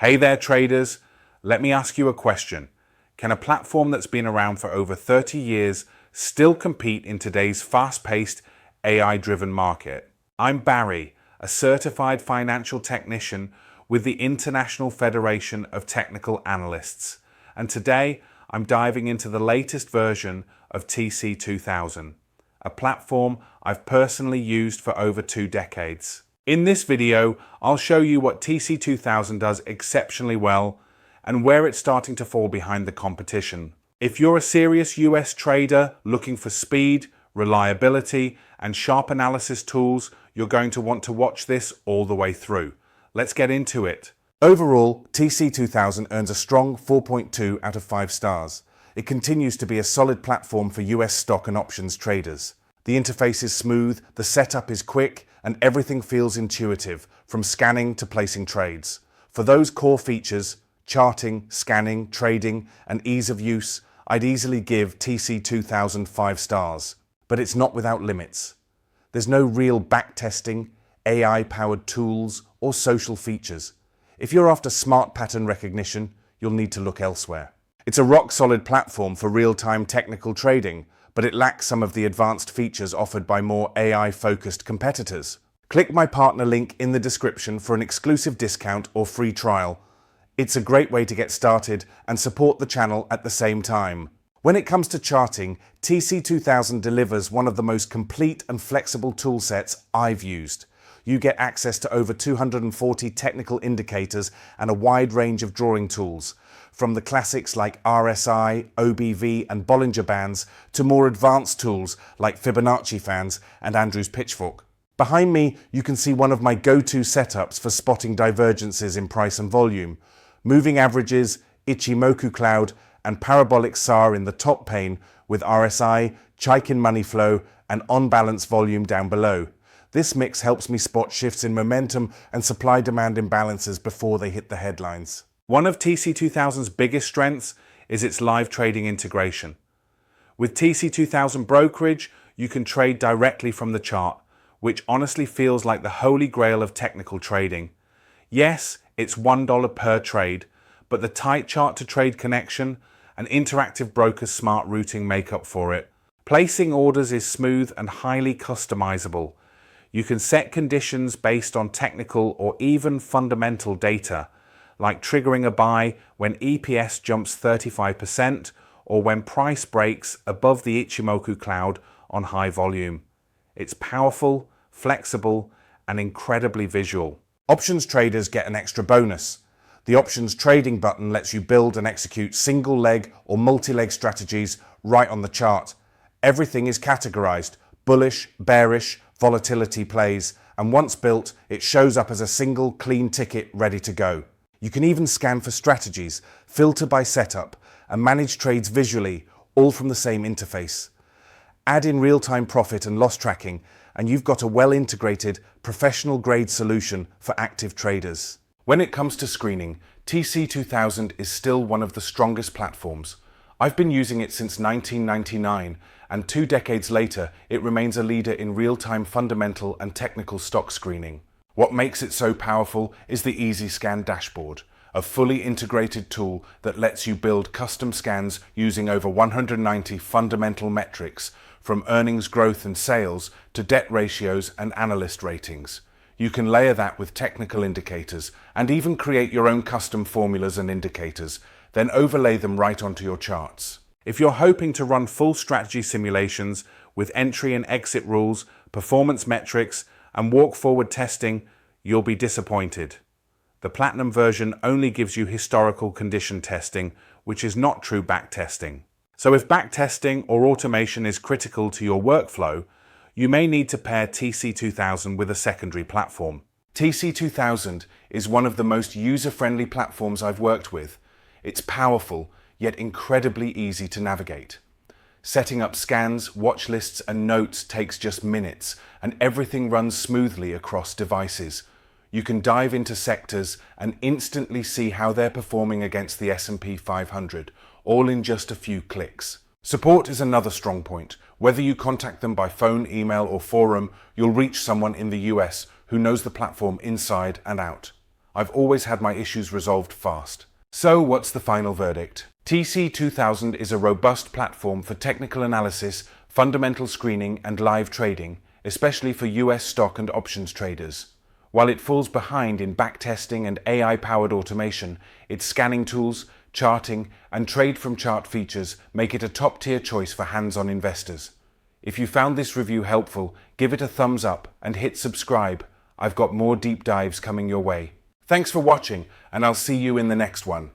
Hey there traders, let me ask you a question. Can a platform that's been around for over 30 years still compete in today's fast-paced, AI-driven market? I'm Barry, a certified financial technician with the International Federation of Technical Analysts, and today I'm diving into the latest version of TC2000, a platform I've personally used for over 2 decades. In this video, I'll show you what TC2000 does exceptionally well and where it's starting to fall behind the competition. If you're a serious US trader looking for speed, reliability, and sharp analysis tools, you're going to want to watch this all the way through. Let's get into it. Overall, TC2000 earns a strong 4.2 out of 5 stars. It continues to be a solid platform for US stock and options traders. The interface is smooth, the setup is quick, and everything feels intuitive, from scanning to placing trades. For those core features, charting, scanning, trading, and ease of use, I'd easily give TC2000 5 stars. But it's not without limits. There's no real backtesting, AI-powered tools, or social features. If you're after smart pattern recognition, you'll need to look elsewhere. It's a rock-solid platform for real-time technical trading, but it lacks some of the advanced features offered by more AI-focused competitors. Click my partner link in the description for an exclusive discount or free trial. It's a great way to get started and support the channel at the same time. When it comes to charting, TC2000 delivers one of the most complete and flexible toolsets I've used. You get access to over 240 technical indicators and a wide range of drawing tools, from the classics like RSI, OBV, and Bollinger Bands to more advanced tools like Fibonacci fans and Andrews Pitchfork. Behind me, you can see one of my go-to setups for spotting divergences in price and volume. Moving averages, Ichimoku cloud, and parabolic SAR in the top pane with RSI, Chaikin money flow, and on-balance volume down below. This mix helps me spot shifts in momentum and supply-demand imbalances before they hit the headlines. One of TC2000's biggest strengths is its live trading integration. With TC2000 brokerage, you can trade directly from the chart, which honestly feels like the holy grail of technical trading. Yes, it's $1 per trade, but the tight chart-to-trade connection and interactive broker smart routing make up for it. Placing orders is smooth and highly customizable. You can set conditions based on technical or even fundamental data, like triggering a buy when EPS jumps 35% or when price breaks above the Ichimoku cloud on high volume. It's powerful, flexible, and incredibly visual. Options traders get an extra bonus. The options trading button lets you build and execute single leg or multi-leg strategies right on the chart. Everything is categorized: bullish, bearish, volatility plays, and once built, it shows up as a single clean ticket ready to go. You can even scan for strategies, filter by setup, and manage trades visually, all from the same interface. Add in real-time profit and loss tracking, and you've got a well-integrated, professional-grade solution for active traders. When it comes to screening, TC2000 is still one of the strongest platforms. I've been using it since 1999, and 2 decades later, it remains a leader in real-time fundamental and technical stock screening. What makes it so powerful is the EasyScan dashboard, a fully integrated tool that lets you build custom scans using over 190 fundamental metrics, from earnings growth and sales to debt ratios and analyst ratings. You can layer that with technical indicators and even create your own custom formulas and indicators, then overlay them right onto your charts. If you're hoping to run full strategy simulations with entry and exit rules, performance metrics, and walk-forward testing, you'll be disappointed. The Platinum version only gives you historical condition testing, which is not true backtesting. So if backtesting or automation is critical to your workflow, you may need to pair TC2000 with a secondary platform. TC2000 is one of the most user-friendly platforms I've worked with. It's powerful, yet incredibly easy to navigate. Setting up scans, watch lists, and notes takes just minutes, and everything runs smoothly across devices. You can dive into sectors and instantly see how they're performing against the S&P 500, all in just a few clicks. Support is another strong point. Whether you contact them by phone, email, or forum, you'll reach someone in the US who knows the platform inside and out. I've always had my issues resolved fast. So, what's the final verdict? TC2000 is a robust platform for technical analysis, fundamental screening, and live trading, especially for US stock and options traders. While it falls behind in backtesting and AI-powered automation, its scanning tools, charting, and trade from chart features make it a top-tier choice for hands-on investors. If you found this review helpful, give it a thumbs up and hit subscribe. I've got more deep dives coming your way. Thanks for watching, and I'll see you in the next one.